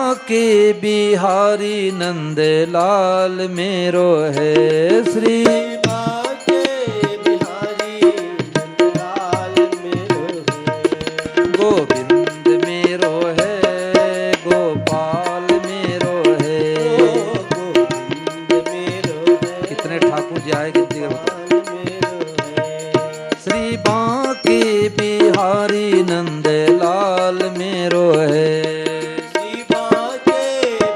बांके बिहारी नंद लाल मेरो है, श्री बांके बिहारी नंद लाल मेरो है। गोविंद मेरो है, गोपाल मेरो है। गोविंद मेरो है, कितने ठाकुर जी आए गिनती कर बताओ। श्री बांके बिहारी नंद लाल मेरो है, श्री बांके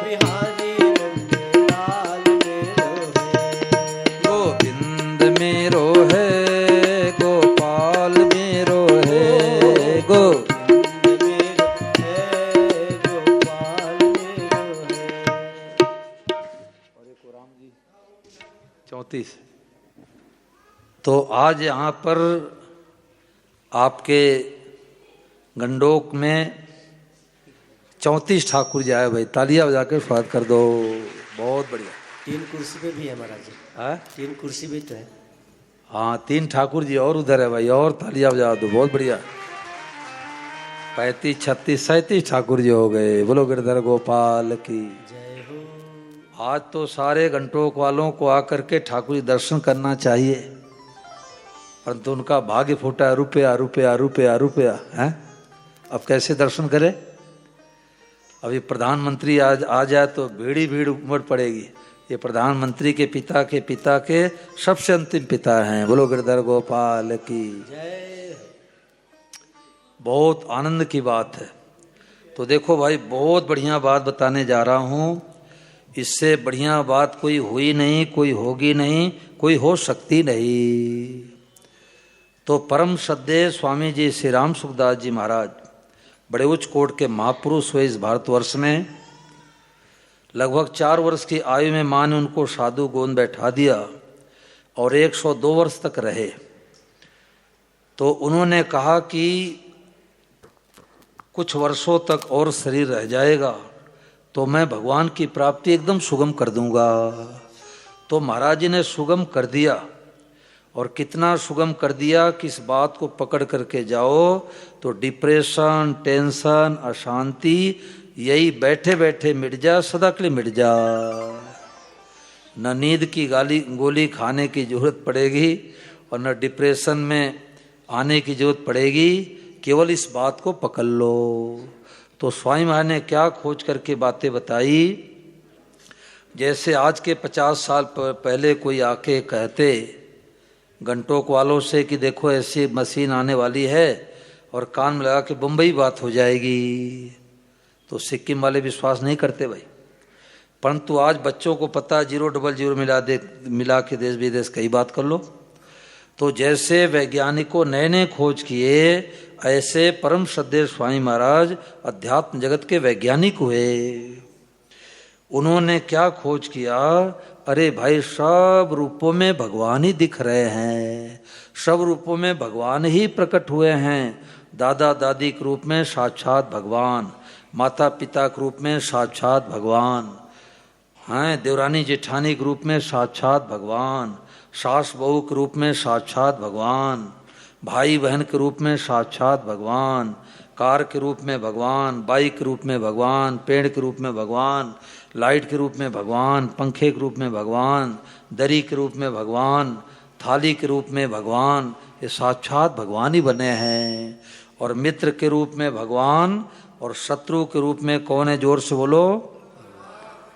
बिहारी नंद लाल मेरो है। गोविंद मेरो है, गोपाल मेरो है। गोविंद मेरो है, गोपाल मेरो है। और एक राम जी 34। तो आज यहाँ पर आपके गंडोक में 34 ठाकुर जी आए भाई, तालियां बजा के स्वागत कर दो। बहुत बढ़िया। 3 कुर्सी पे भी है महाराज जी, हाँ 3 कुर्सी भी तो है। हाँ 3 ठाकुर जी और उधर है भाई, और तालियां बजा दो। बहुत बढ़िया। 35, 36, 37 ठाकुर जी हो गए। बोलो गिरधर गोपाल की जय हो। आज तो सारे गंटोक वालों को आकर के ठाकुर जी दर्शन करना चाहिए, परंतु उनका भाग्य फूटा है, रुपया रुपया रुपया रुपया है। अब कैसे दर्शन करे? अभी प्रधानमंत्री आज आ जाए तो भीड़ ही भीड़ उमड़ पड़ेगी। ये प्रधानमंत्री के पिता के सबसे अंतिम पिता हैं। बोलो गिरधर गोपाल की जय। बहुत आनंद की बात है। तो देखो भाई, बहुत बढ़िया बात बताने जा रहा हूँ। इससे बढ़िया बात कोई हुई नहीं, कोई होगी नहीं, कोई हो सकती नहीं। तो परम श्रद्धेय स्वामी जी श्री राम सुखदास जी महाराज बड़े उच्च कोट के महापुरुष हुए इस भारतवर्ष में। लगभग 4 वर्ष की आयु में माँ ने उनको साधु गोद बैठा दिया और 102 वर्ष तक रहे। तो उन्होंने कहा कि कुछ वर्षों तक और शरीर रह जाएगा तो मैं भगवान की प्राप्ति एकदम सुगम कर दूंगा। तो महाराज जी ने सुगम कर दिया, और कितना सुगम कर दिया कि इस बात को पकड़ करके जाओ तो डिप्रेशन, टेंशन, अशांति यही बैठे बैठे मिट जा, सदा के लिए मिट जा। न नींद की गोली खाने की जरूरत पड़ेगी और न डिप्रेशन में आने की जरूरत पड़ेगी। केवल इस बात को पकड़ लो। तो स्वामी महाराज ने क्या खोज करके बातें बताई। जैसे आज के 50 साल पहले कोई आके कहते गंटोक वालों से कि देखो ऐसी मशीन आने वाली है और कान में लगा के बम्बई बात हो जाएगी, तो सिक्किम वाले विश्वास नहीं करते भाई। परंतु आज बच्चों को पता 000 मिला के देश विदेश कई बात कर लो। तो जैसे वैज्ञानिकों नए नए खोज किए, ऐसे परम श्रद्धेय स्वामी महाराज अध्यात्म जगत के वैज्ञानिक हुए। उन्होंने क्या खोज किया? अरे भाई, सब रूपों में भगवान ही दिख रहे हैं, सब रूपों में भगवान ही प्रकट हुए हैं। दादा दादी के रूप में साक्षात भगवान, माता पिता के रूप में साक्षात भगवान, हैं देवरानी जेठानी के रूप में साक्षात भगवान, सास बहू के रूप में साक्षात भगवान, भाई बहन के रूप में साक्षात भगवान, कार के रूप में भगवान, बाइक के रूप में भगवान, पेड़ के रूप में भगवान, लाइट के रूप में भगवान, पंखे के रूप में भगवान, दरी के रूप में भगवान, थाली के रूप में भगवान। ये साक्षात भगवान ही बने हैं। और मित्र के रूप में भगवान और शत्रु के रूप में कौन है? जोर से बोलो,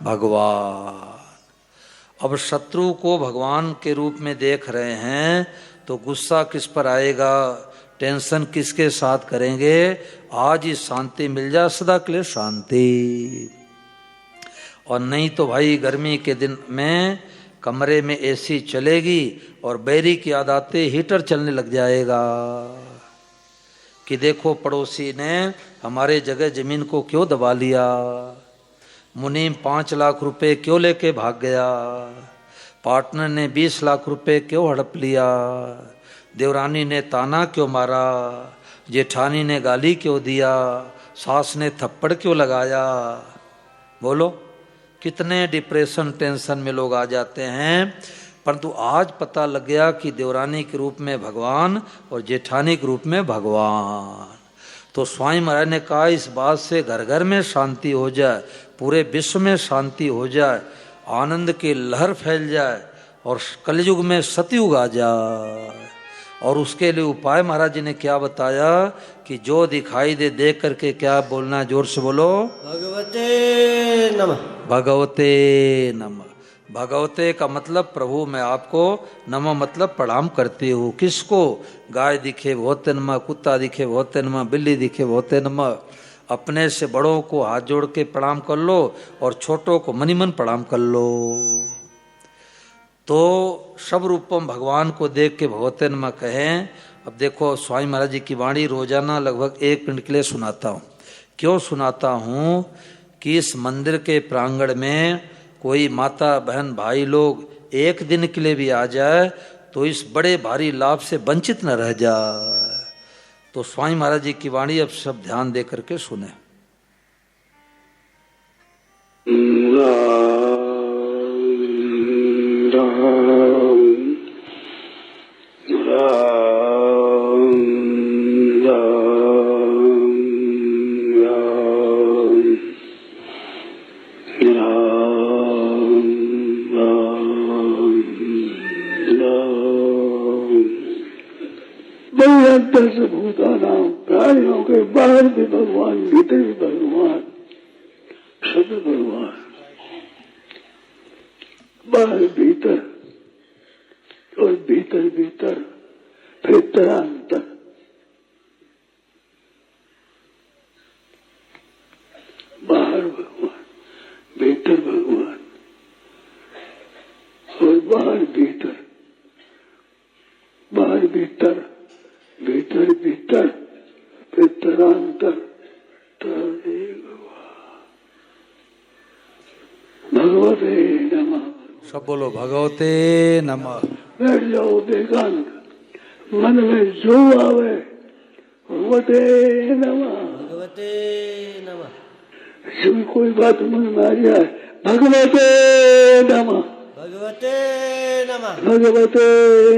भगवान। अब शत्रु को भगवान के रूप में देख रहे हैं तो गुस्सा किस पर आएगा, टेंशन किसके साथ करेंगे? आज ही शांति मिल जाए, सदा के लिए शांति। और नहीं तो भाई गर्मी के दिन में कमरे में एसी चलेगी और बैरी की याद आते हीटर चलने लग जाएगा कि देखो पड़ोसी ने हमारे जगह जमीन को क्यों दबा लिया, मुनीम 5 लाख रुपए क्यों लेके भाग गया, पार्टनर ने 20 लाख रुपए क्यों हड़प लिया, देवरानी ने ताना क्यों मारा, जेठानी ने गाली क्यों दिया, सास ने थप्पड़ क्यों लगाया। बोलो, कितने डिप्रेशन टेंशन में लोग आ जाते हैं। परंतु आज पता लग गया कि देवरानी के रूप में भगवान और जेठानी के रूप में भगवान। तो स्वामी महाराज ने कहा इस बात से घर घर में शांति हो जाए, पूरे विश्व में शांति हो जाए, आनंद की लहर फैल जाए और कलयुग में सतयुग आ जाए। और उसके लिए उपाय महाराज जी ने क्या बताया कि जो दिखाई दे देख करके क्या बोलना, जोर से बोलो, भगवते नमः। भगवते नमः। भगवते का मतलब प्रभु मैं आपको, नमः मतलब प्रणाम करती हूँ। किसको? गाय दिखे भगवते नमः, कुत्ता दिखे भगवते नमः, बिल्ली दिखे भगवते नमः। अपने से बड़ों को हाथ जोड़ के प्रणाम कर लो और छोटों को मनी मन प्रणाम कर लो। तो सब रूपम भगवान को देख के भगवते नमः कहें। अब देखो स्वामी महाराज जी की वाणी रोजाना लगभग 1 मिनट के लिए सुनाता हूँ। क्यों सुनाता हूँ कि इस मंदिर के प्रांगण में कोई माता बहन भाई लोग एक दिन के लिए भी आ जाए तो इस बड़े भारी लाभ से वंचित न रह जाए। तो स्वामी महाराज जी की वाणी अब सब ध्यान दे करके सुने। भूतानाम प्राणियों के बाहर भी भगवान, भीतर भी भगवान, सब भगवान, बाहर भीतर और भीतर भीतर फिर तरांतर। बाहर भगवान, भीतर भगवान और बाहर भीतर, बाहर भीतर, भीतर भीतर फिर तरांतर। भगवते नमः। सब बोलो भगवते नमः। बैठ जाओ एकांत, मन में जो आवे भगवते नमः। भगवते नमः। जब कोई बात मन में आ जाए भगवते नमः, भगवते नमः। भगवते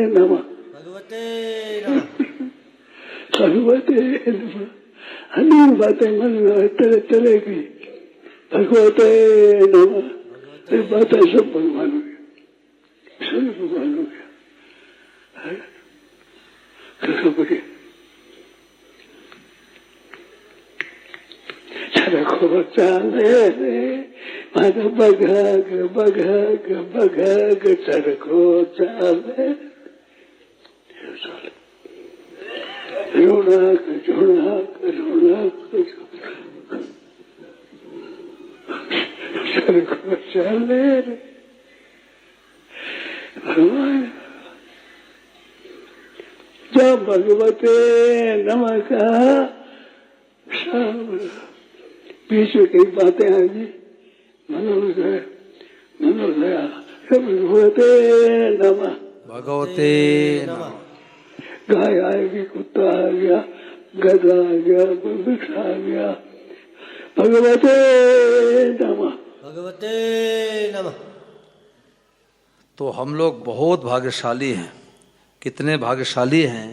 नमः, भगवते नमः। भगवते नमः। अनेक बातें मन में चलेगी भगवते नमः। ये बातें सब भगवान हो गया, सब भगवान हो गया। करो बगे चरखो चाले रे मन बघाग बघाग बघाग चरखो चाले। रोनाक झुनाक रोनाक चरखो चाले रे भगवान। जब भगवते नमः का सब बीच में कई बातें आएगी, मनोदय मनोदया भगवते नमः। भगवते नमः। गाय आएगी, कुत्ता आ गया, गधा आ गया, वृक्ष आ गया, भगवते नमः। भगवते नमः। तो हम लोग बहुत भाग्यशाली हैं। कितने भाग्यशाली हैं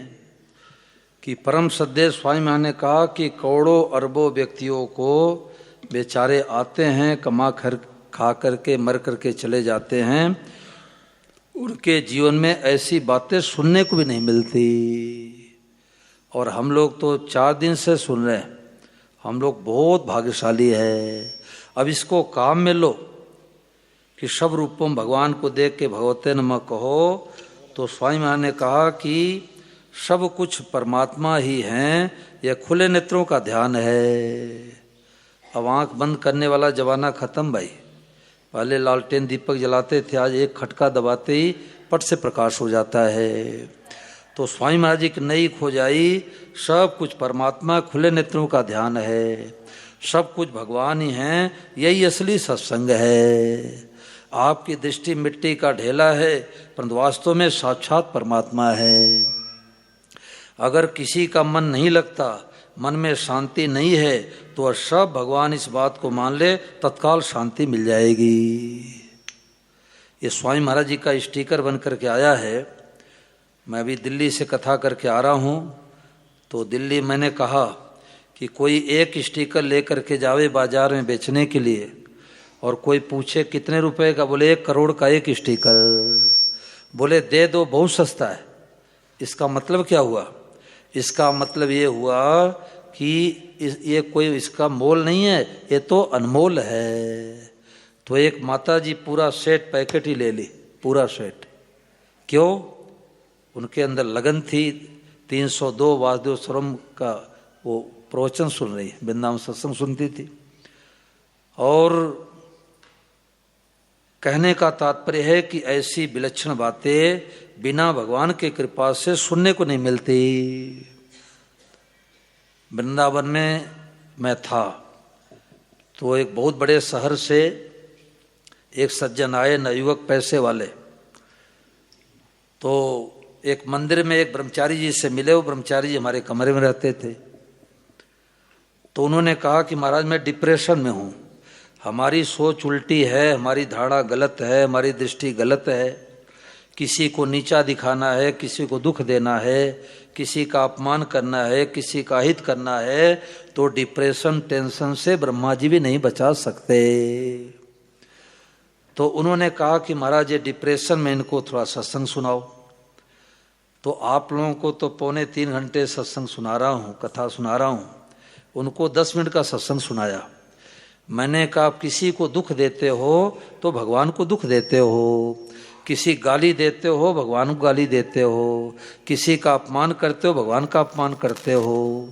कि परम सद्य स्वामी महाराज ने कहा कि करोड़ों अरबों व्यक्तियों को बेचारे आते हैं, कमा कर खा करके मर करके चले जाते हैं, उनके जीवन में ऐसी बातें सुनने को भी नहीं मिलती। और हम लोग तो 4 दिन से सुन रहे हैं। हम लोग बहुत भाग्यशाली है। अब इसको काम में लो कि सब रूपों भगवान को देख के भगवते नमः कहो। तो स्वामी महाराज ने कहा कि सब कुछ परमात्मा ही हैं, यह खुले नेत्रों का ध्यान है। अब आंख बंद करने वाला जमाना खत्म भाई। पहले लालटेन दीपक जलाते थे, आज एक खटका दबाते ही पट से प्रकाश हो जाता है। तो स्वामी महाराज जी की नई खोज आई, सब कुछ परमात्मा, खुले नेत्रों का ध्यान है, सब कुछ भगवान ही हैं, यही असली सत्संग है। आपकी दृष्टि मिट्टी का ढेला है, परंतु वास्तव में साक्षात परमात्मा है। अगर किसी का मन नहीं लगता, मन में शांति नहीं है, तो सब भगवान इस बात को मान ले, तत्काल शांति मिल जाएगी। ये स्वामी महाराज जी का स्टिकर बन करके आया है। मैं अभी दिल्ली से कथा करके आ रहा हूँ, तो दिल्ली मैंने कहा कि कोई एक स्टिकर लेकर के जावे बाजार में बेचने के लिए और कोई पूछे कितने रुपए का, बोले 1 करोड़ का एक स्टिकर, बोले दे दो, बहुत सस्ता है। इसका मतलब क्या हुआ? इसका मतलब ये हुआ कि ये कोई इसका मोल नहीं है, ये तो अनमोल है। तो एक माता जी पूरा सेट पैकेट ही ले ली, पूरा सेट। क्यों? उनके अंदर लगन थी। 302 वासुदेव स्वरम का वो प्रवचन सुन रही, वृंदावन सत्संग सुनती थी। और कहने का तात्पर्य है कि ऐसी विलक्षण बातें बिना भगवान के कृपा से सुनने को नहीं मिलती। वृंदावन में मैं था तो एक बहुत बड़े शहर से एक सज्जन आए, नवयुवक पैसे वाले। तो एक मंदिर में एक ब्रह्मचारी जी से मिले। वो ब्रह्मचारी जी हमारे कमरे में रहते थे। तो उन्होंने कहा कि महाराज मैं डिप्रेशन में हूँ, हमारी सोच उल्टी है, हमारी धारणा गलत है, हमारी दृष्टि गलत है, किसी को नीचा दिखाना है, किसी को दुख देना है, किसी का अपमान करना है, किसी का हित करना है, तो डिप्रेशन टेंशन से ब्रह्मा जी भी नहीं बचा सकते। तो उन्होंने कहा कि महाराज ये डिप्रेशन में इनको थोड़ा सत्संग सुनाओ। तो आप लोगों को तो 2.25 घंटे सत्संग सुना रहा हूँ, कथा सुना रहा हूँ, उनको 10 मिनट का सत्संग सुनाया। मैंने कहा आप किसी को दुख देते हो तो भगवान को दुख देते हो, किसी गाली देते हो भगवान को गाली देते हो, किसी का अपमान करते हो भगवान का अपमान करते हो।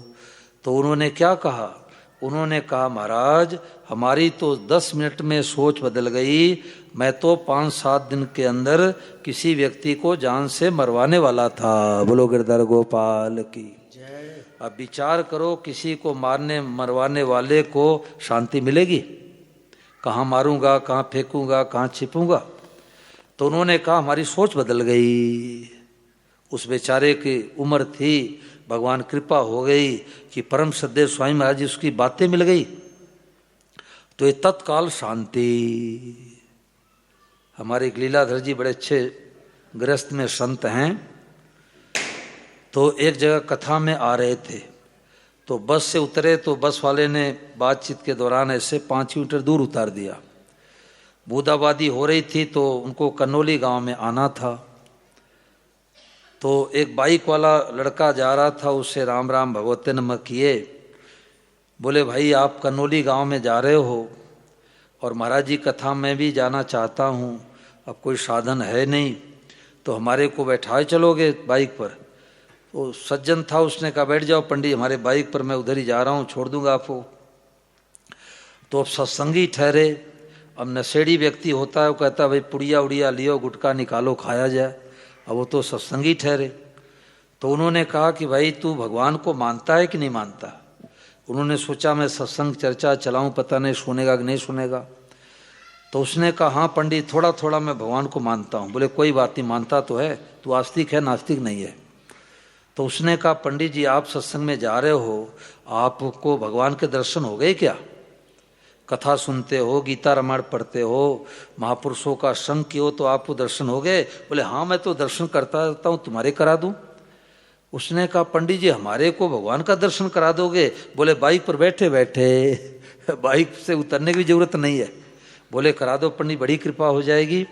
तो उन्होंने क्या कहा? उन्होंने कहा महाराज हमारी तो 10 मिनट में सोच बदल गई, मैं तो 5-7 दिन के अंदर किसी व्यक्ति को जान से मरवाने वाला था। बोलो गिरधर गोपाल की। अब विचार करो, किसी को मारने मरवाने वाले को शांति मिलेगी? कहाँ मारूंगा, कहाँ फेंकूंगा, कहाँ छिपूंगा? तो उन्होंने कहा हमारी सोच बदल गई। उस बेचारे की उम्र थी, भगवान कृपा हो गई कि परम सद्देव स्वामी महाराज जी उसकी बातें मिल गई, तो ये तत्काल शांति। हमारे लीलाधर जी बड़े अच्छे गृहस्थ में संत हैं। तो एक जगह कथा में आ रहे थे, तो बस से उतरे तो बस वाले ने बातचीत के दौरान ऐसे 5 मीटर दूर उतार दिया। बूंदाबांदी हो रही थी तो उनको कन्नौली गांव में आना था। तो एक बाइक वाला लड़का जा रहा था, उससे राम राम भगवते नमः किए। बोले भाई आप कन्नौली गांव में जा रहे हो और महाराज जी कथा में भी जाना चाहता हूँ, अब कोई साधन है नहीं, तो हमारे को बैठाए चलोगे बाइक पर? तो सज्जन था, उसने कहा बैठ जाओ पंडित हमारे बाइक पर, मैं उधर ही जा रहा हूँ, छोड़ दूंगा आपको। तो अब सत्संगी ठहरे। अब नशेड़ी व्यक्ति होता है, वो कहता है भाई पुड़िया उड़िया लियो, गुटखा निकालो, खाया जाए। अब वो तो सत्संगी ठहरे। तो उन्होंने कहा कि भाई तू भगवान को मानता है कि नहीं मानता? उन्होंने सोचा मैं सत्संग चर्चा चलाऊं, पता नहीं सुनेगा कि नहीं सुनेगा। तो उसने कहा हाँ पंडित थोड़ा थोड़ा मैं भगवान को मानता हूँ। बोले कोई बात नहीं, मानता तो है, तू आस्तिक है नास्तिक नहीं है। तो उसने कहा पंडित जी आप सत्संग में जा रहे हो, आपको भगवान के दर्शन हो गए क्या? कथा सुनते हो, गीता रामायण पढ़ते हो, महापुरुषों का संग किए हो, तो आपको दर्शन हो गए? बोले हाँ मैं तो दर्शन करता रहता हूँ, तुम्हारे करा दूं? उसने कहा पंडित जी हमारे को भगवान का दर्शन करा दोगे? बोले बाइक पर बैठे बैठे, बाइक से उतरने की जरूरत नहीं है। बोले करा दो पंडित, बड़ी कृपा हो जाएगी।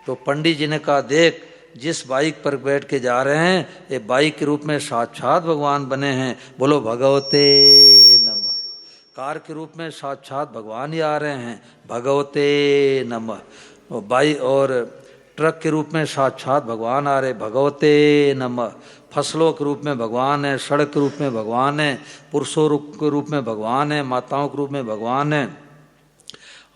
तो पंडित जी ने कहा देख जिस बाइक पर बैठ के जा रहे हैं ये बाइक के रूप में साक्षात भगवान बने हैं। बोलो भगवते नमः। कार के रूप में साक्षात भगवान ही आ रहे हैं, भगवते नमः। बाइक और ट्रक के रूप में साक्षात भगवान आ रहे, भगवते नमः। फसलों के रूप में भगवान है, सड़क के रूप में भगवान है, पुरुषों के रूप में भगवान है, माताओं के रूप में भगवान है।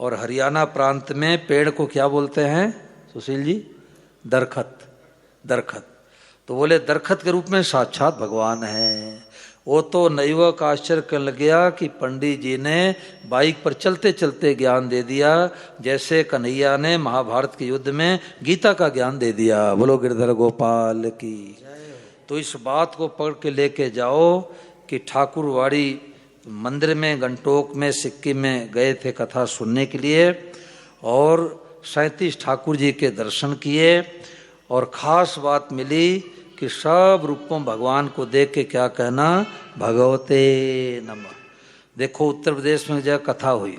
और हरियाणा प्रांत में पेड़ को क्या बोलते हैं सुशील जी? दरखत। दरखत। तो बोले दरखत के रूप में साक्षात भगवान है। वो तो नवयुवक आश्चर्य करने लग गया कि पंडित जी ने बाइक पर चलते चलते ज्ञान दे दिया, जैसे कन्हैया ने महाभारत के युद्ध में गीता का ज्ञान दे दिया। बोलो गिरधर गोपाल की। तो इस बात को पकड़ के लेके जाओ कि ठाकुरवाड़ी मंदिर में गंटोक में सिक्किम में गए थे कथा सुनने के लिए, और 37 ठाकुर जी के दर्शन किए। और खास बात मिली कि सब रूपों भगवान को देख के क्या कहना, भगवते नमः। देखो उत्तर प्रदेश में जब कथा हुई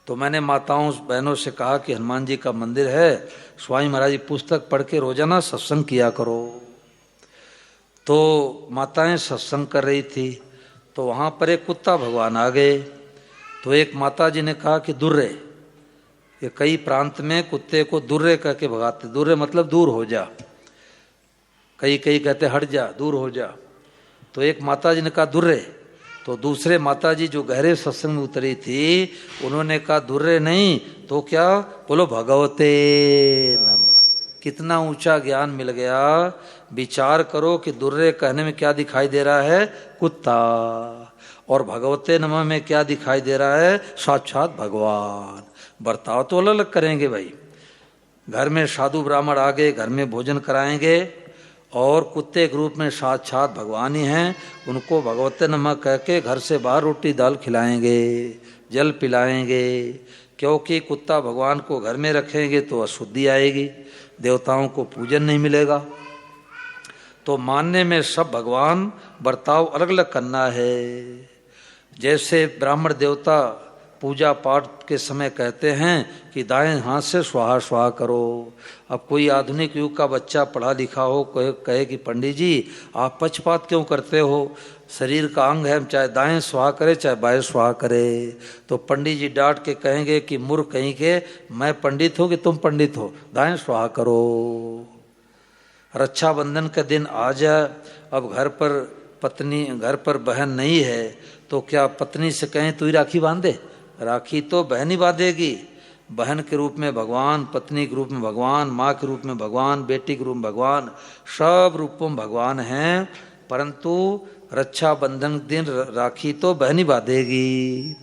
तो मैंने माताओं बहनों से कहा कि हनुमान जी का मंदिर है, स्वामी महाराज की पुस्तक पढ़ के रोजाना सत्संग किया करो। तो माताएं सत्संग कर रही थी तो वहाँ पर एक कुत्ता भगवान आ गए। तो एक माता जी ने कहा कि दुर्रे, ये कई प्रांत में कुत्ते को दुर्रे कह के भगाते, दुर्रे मतलब दूर हो जा, कई कई कहते हट जा, दूर हो जा। तो एक माता जी ने कहा दुर्रे, तो दूसरे माता जी जो गहरे सत्संग में उतरी थी उन्होंने कहा दुर्रे नहीं तो क्या, बोलो भगवते नमः। कितना ऊंचा ज्ञान मिल गया। विचार करो कि दुर्रे कहने में क्या दिखाई दे रहा है, कुत्ता, और भगवते नमः में क्या दिखाई दे रहा है, साक्षात भगवान। बर्ताव तो अलग अलग करेंगे भाई, घर में साधु ब्राह्मण आ गए, घर में भोजन कराएंगे, और कुत्ते के रूप में साक्षात भगवान ही हैं, उनको भगवते नमः कह के घर से बाहर रोटी दाल खिलाएंगे, जल पिलाएंगे, क्योंकि कुत्ता भगवान को घर में रखेंगे तो अशुद्धि आएगी, देवताओं को पूजन नहीं मिलेगा। तो मानने में सब भगवान, बर्ताव अलग अलग करना है। जैसे ब्राह्मण देवता पूजा पाठ के समय कहते हैं कि दाएं हाथ से स्वाहा स्वाहा करो। अब कोई आधुनिक युग का बच्चा पढ़ा लिखा हो कहे कि पंडित जी आप पक्षपात क्यों करते हो, शरीर का अंग है, चाहे दाएं स्वाहा करे चाहे बाएं स्वाहा करे। तो पंडित जी डांट के कहेंगे कि मूर्ख कहीं के, मैं पंडित हूँ कि तुम पंडित हो, दाएं स्वाहा करो। रक्षाबंधन के दिन आ जाए, अब घर पर पत्नी, घर पर बहन नहीं है तो क्या पत्नी से कहें तू ही राखी बांध दे, राखी तो बहन ही बांधेगी। बहन के रूप में भगवान, पत्नी के रूप में भगवान, माँ के रूप में भगवान, बेटी के रूप में भगवान, सब रूपों में भगवान हैं। परंतु रक्षाबंधन के दिन राखी तो बहन ही बांधेगी।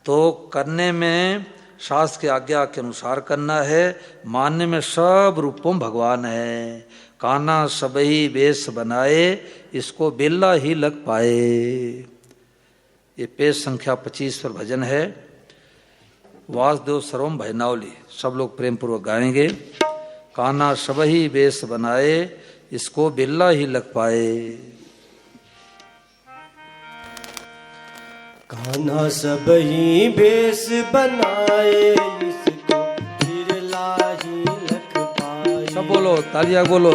तो करने में शास्त्र की आज्ञा के अनुसार करना है, मानने में सब रूपों में भगवान है। कान्हा सबही वेश बनाए, इसको बेला ही लग पाए। ये पेज संख्या 25 पर भजन है, वासुदेव सर्वम भजनावली, सब लोग प्रेम पूर्वक गाएंगे। कान्हा सबही वेश बनाए, इसको बेला ही लग पाए। कान्हा सबही वेश बनाए, इसको बिरला ही लख पाए। सब बोलो, तालियां बोलो।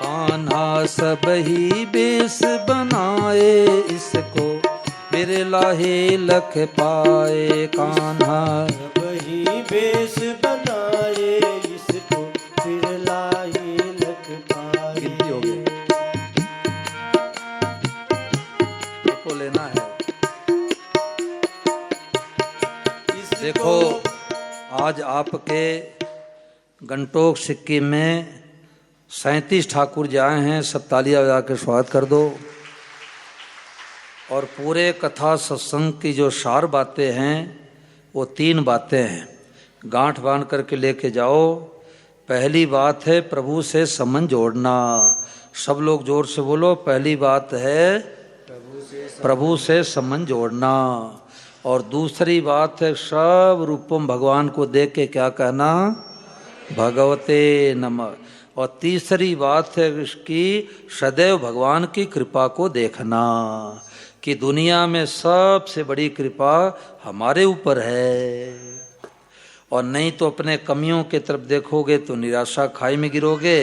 कान्हा सबही वेश बनाए, इसको बिरला ही लख पाए। कान्हा सबही वेश बनाए, इसको बिरला ही लख पाए। गिनती हो गई, को लेना है। देखो आज आपके गंटोक सिक्किम में 37 ठाकुर जी आए हैं, सब तालियां बजा के स्वागत कर दो। और पूरे कथा सत्संग की जो सार बातें हैं वो 3 बातें हैं, गांठ बांध करके लेके जाओ। पहली बात है प्रभु से संबंध जोड़ना, सब लोग जोर से बोलो। पहली बात है प्रभु से संबंध जोड़ना। और दूसरी बात है सब रूपों भगवान को देख के क्या कहना, भगवते नमः। और तीसरी बात है इसकी सदैव भगवान की कृपा को देखना कि दुनिया में सबसे बड़ी कृपा हमारे ऊपर है। और नहीं तो अपने कमियों के तरफ देखोगे तो निराशा खाई में गिरोगे,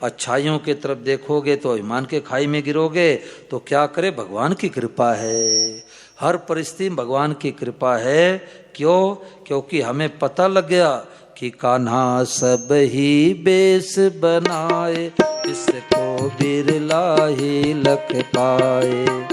अच्छाइयों के तरफ देखोगे तो अभिमान के खाई में गिरोगे। तो क्या करे, भगवान की कृपा है, हर परिस्थिति में भगवान की कृपा है। क्यों? क्योंकि हमें पता लग गया कि कान्हा सब ही बेस बनाए, इसको बिरला ही लख पाए।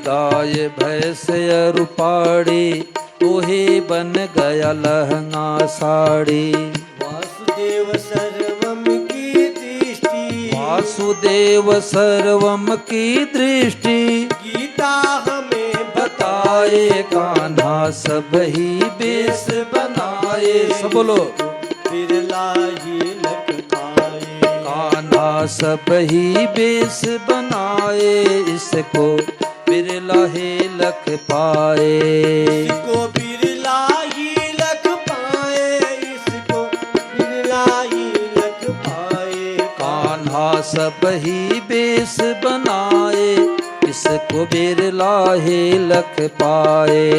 गाय भैंस रूपाड़ी, तू ही बन गया लहंगा साड़ी। वासुदेव सर्वम की दृष्टि, वासुदेव सर्वम की दृष्टि, गीता हमें बताए। कान्हा सब ही बेस बनाए, सब बोलो। बिरला सब ही बेस बनाए, इसको बिरला ही लख पाए। इसको बिरला ही लख पाए, इसको बिरला ही लख पाए। कान्हा सब ही बेस बनाए, इसको बिरला ही लख पाए।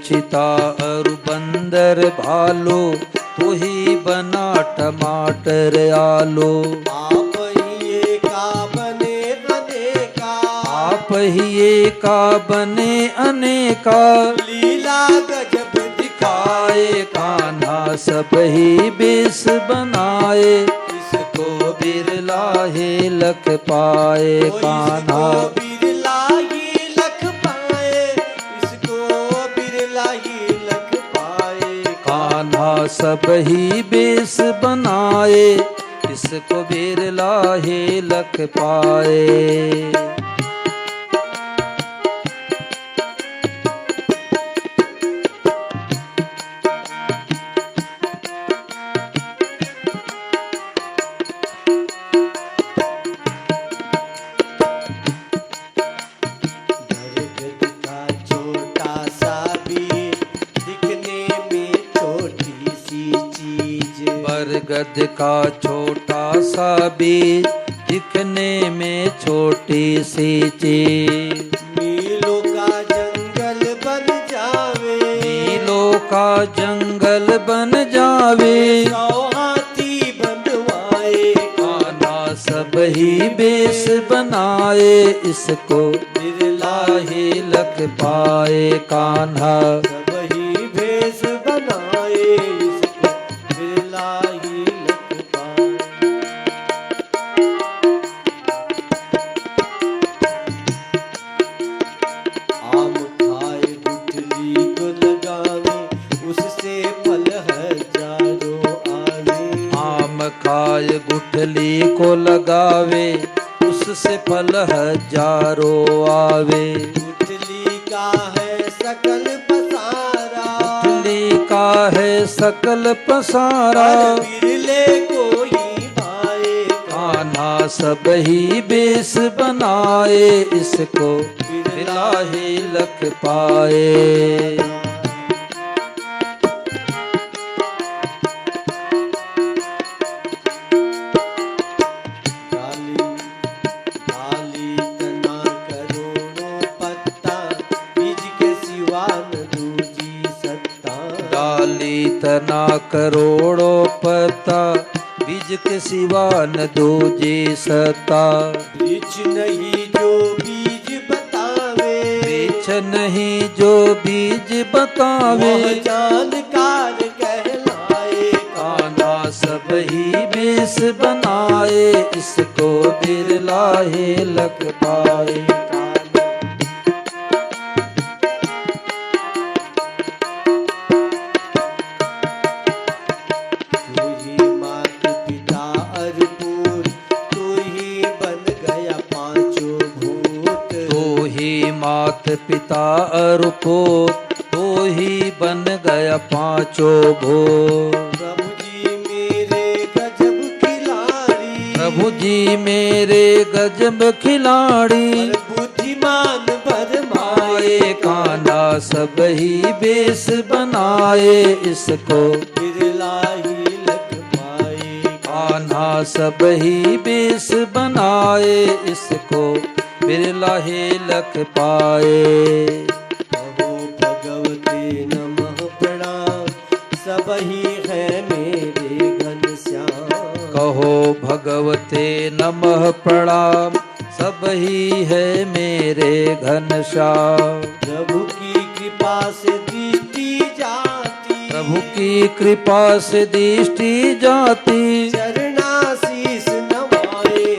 चिता और बंदर भालू, तो ही बना टमाटर आलू। आप ही एका बने अनेका, आप ही एका बने अनेका, लीला गजब दिखाए। कान्हा सब ही बेस बनाए, इसको बिरला ही लख पाए। कान्हा बिरला ही लख पाए, इसको बिरला ही लख पाए। कान्हा सब ही बेस बनाए, इसको बिरला ही लख पाए। बरगद का छोटा सा बीज, दिखने में छोटी सी चीज। मीलों का जंगल बन जावे, मीलों का जंगल बन जावे। 100 हाथी बनवाए। कान्हा सब ही बेस बनाए, इसको बिरला ही लख पाए। कान्हा सब ही भेष बनाए, इसको बिरला ही लख पाए। आम खाए गुठली को लगावे, उससे फल हजारों आवे। आम खाए गुठली को लगावे, उससे फल हजारों आवे। गुठली का है सकल पसारा, गुठली का है सकल पसारा। बिरले को ही भाए। कान्हा सब ही बेस बनाए, इसको बिरला ही लख पाए। तना करोड़ों पत्ता, बीज के सिवा न दूजी सत्ता। वृक्ष नहीं जो बीज बतावे, वृक्ष नहीं जो बीज बतावे। वह जानकार कहलाए। कान्हा सब ही बेस बनाए, इसको बिरला ही लख पाए। मात पिता और पुत्र, तो ही बन गया पांचों भूत। प्रभु जी मेरे गजब खिलाड़ी, प्रभु जी मेरे गजब खिलाड़ी। बुद्धिमान भरमाए। कान्हा सब ही बेस बनाए, इसको बिरला ही लख पाए। कान्हा सब ही बेस बनाए, इसको बिरला ही लख पाए। कहो भगवते नमः प्रणाम, सब ही है मेरे घनश्याम। कहो भगवते नमः प्रणाम, सब ही है मेरे घनश्याम। प्रभु की कृपा से दृष्टि जाती, प्रभु की कृपा से दृष्टि जाती। चरणाशीष नवाए।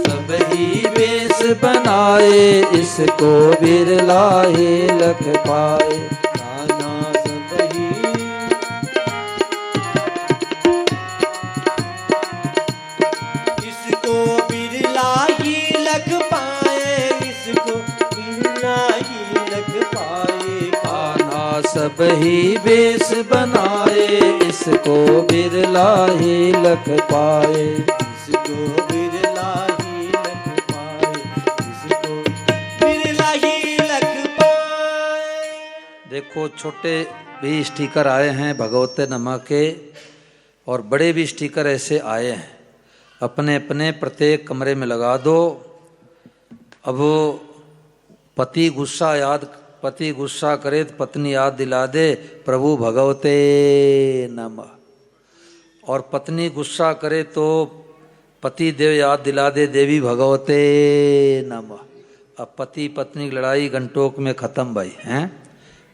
सब ही बेस बनाए, इसको बिरला ही लख पाए। कान्हा सब ही इसको बिरला ही लख पाए, इसको बिरला ही लख पाए। कान्हा सब ही बेस बनाए, इसको बिरला ही लख पाए। इसको बिरला ही लख पाए, इसको बिरला ही लख पाए। देखो छोटे भी स्टिकर आए हैं भगवते नमः के, और बड़े भी स्टिकर ऐसे आए हैं। अपने अपने प्रत्येक कमरे में लगा दो। अब पति गुस्सा करे तो पत्नी याद दिला दे, प्रभु भगवते नमः। और पत्नी गुस्सा करे तो पति देव याद दिला दे, देवी भगवते नमः। अब पति पत्नी की लड़ाई घंटों में खत्म भाई हैं।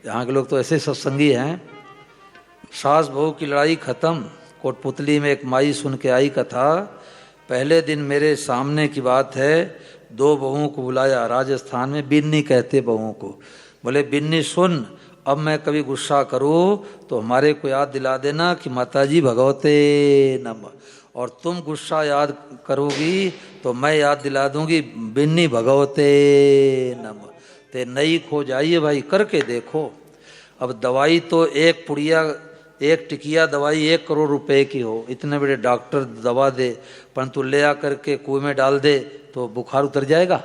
यहाँ के लोग तो ऐसे सत्संगी हैं। सास बहू की लड़ाई खत्म। कोटपुतली में एक माई सुन के आई कथा। पहले दिन मेरे सामने की बात है, 2 बहुओं को बुलाया। राजस्थान में बिन्नी कहते बहुओं को। बोले बिन्नी सुन, अब मैं कभी गुस्सा करूं तो हमारे को याद दिला देना कि माताजी भगवते नमः, और तुम गुस्सा याद करोगी तो मैं याद दिला दूंगी बिन्नी भगवते नमः। ते नई खो जाइए भाई, करके देखो। अब दवाई तो एक पुड़िया, एक टिकिया दवाई 1 करोड़ रुपए की हो, इतने बड़े डॉक्टर दवा दे, परंतु ले आ करके कुएं में डाल दे तो बुखार उतर जाएगा।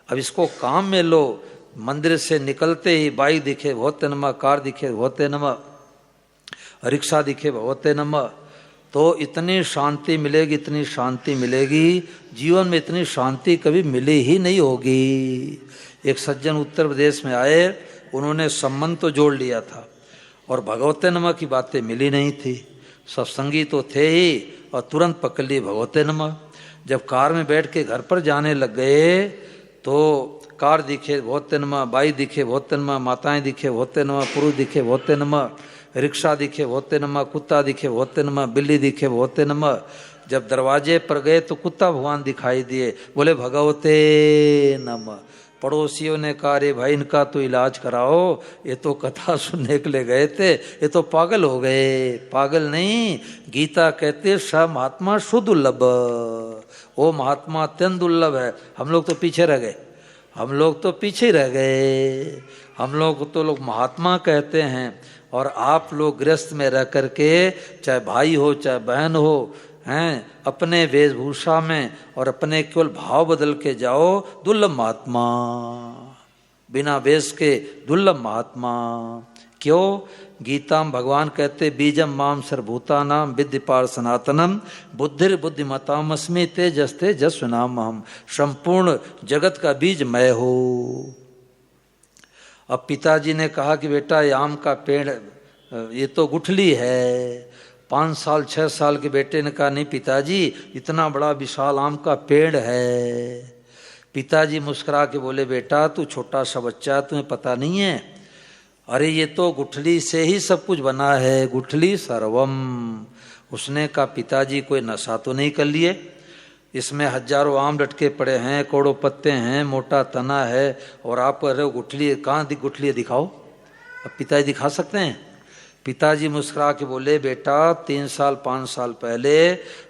अब इसको काम में लो। मंदिर से निकलते ही बाइक दिखे भगवते नमः, कार दिखे भगवते नमः, रिक्शा दिखे भगवते नमः, तो इतनी शांति मिलेगी, इतनी शांति मिलेगी। जीवन में इतनी शांति कभी मिली ही नहीं होगी। एक सज्जन उत्तर प्रदेश में आए, उन्होंने संबंध तो जोड़ लिया था और भगवते नमः की बातें मिली नहीं थी। सत्संगी तो थे ही और तुरंत पकड़ ली भगवते नमः। जब कार में बैठ के घर पर जाने लग गए तो कार दिखे भगवते नमः, बाई दिखे भगवते नमः, माताएं दिखे भगवते नमः, पुरुष दिखे भगवते नमः, रिक्शा दिखे भगवते नमः, कुत्ता दिखे भगवते नमः, बिल्ली दिखे भगवते नमः। जब दरवाजे पर गए तो कुत्ता भगवान दिखाई दिए, बोले भगवते नमः। पड़ोसियों ने कहा रे भाई इनका तो इलाज कराओ, ये तो कथा सुनने के लिए गए थे, ये तो पागल हो गए। पागल नहीं, गीता कहते स महात्मा सुदुर्लभ, वो महात्मा अत्यंत दुर्लभ है। हम लोग तो पीछे रह गए, हम लोग तो पीछे रह गए। हम लोग तो लोग महात्मा कहते हैं, और आप लोग गृहस्थ में रह करके, चाहे भाई हो चाहे बहन हो, हैं अपने वेशभूषा में और अपने केवल भाव बदल के जाओ। दुर्लभ महात्मा, बिना वेश के दुर्लभ महात्मा। क्यों? गीता में भगवान कहते बीजम माम सर्वभूतानाम विद्यपार सनातनम बुद्धिर बुद्धिमतामस्मि तेजस्ते जस्वनाम हम। संपूर्ण जगत का बीज मैं हो। अब पिताजी ने कहा कि बेटा ये आम का पेड़, ये तो गुठली है। 5 साल 6 साल के बेटे ने कहा नहीं पिताजी, इतना बड़ा विशाल आम का पेड़ है। पिताजी मुस्कुरा के बोले बेटा तू छोटा सा बच्चा, तुम्हें पता नहीं है, अरे ये तो गुठली से ही सब कुछ बना है, गुठली सर्वम। उसने कहा पिताजी कोई नशा तो नहीं कर लिए? इसमें हजारों आम लटके पड़े हैं, करोड़ों पत्ते हैं, मोटा तना है, और आप कह रहे हो गुठली? कहाँ गुठली दिखाओ। अब पिताजी दिखा सकते हैं? पिताजी मुस्कुरा के बोले बेटा 3 साल 5 साल पहले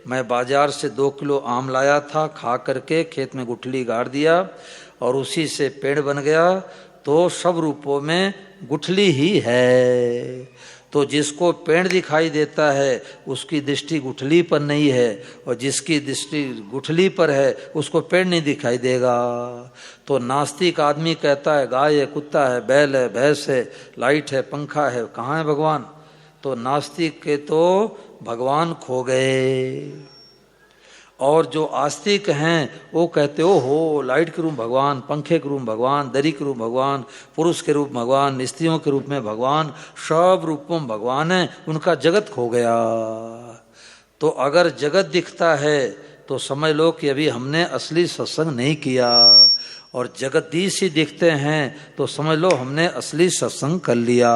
मैं बाजार से 2 किलो आम लाया था, खा करके खेत में गुठली गाड़ दिया और उसी से पेड़ बन गया। तो सब रूपों में गुठली ही है। तो जिसको पेड़ दिखाई देता है उसकी दृष्टि गुठली पर नहीं है, और जिसकी दृष्टि गुठली पर है उसको पेड़ नहीं दिखाई देगा। तो नास्तिक आदमी कहता है गाय है, कुत्ता है, बैल है, भैंस है, लाइट है, पंखा है, कहाँ है भगवान? तो नास्तिक के तो भगवान खो गए। और जो आस्तिक हैं वो कहते हो लाइट के रूप भगवान, पंखे के रूप भगवान, दरी के रूप भगवान, पुरुष के रूप भगवान, स्त्रियों के रूप में भगवान, सब रूपों में भगवान है। उनका जगत खो गया। तो अगर जगत दिखता है तो समझ लो कि अभी हमने असली सत्संग नहीं किया, और जगदीश ही दिखते हैं तो समझ लो हमने असली सत्संग कर लिया।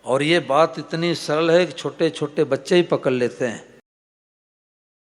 और ये बात इतनी सरल है कि छोटे छोटे बच्चे ही पकड़ लेते हैं।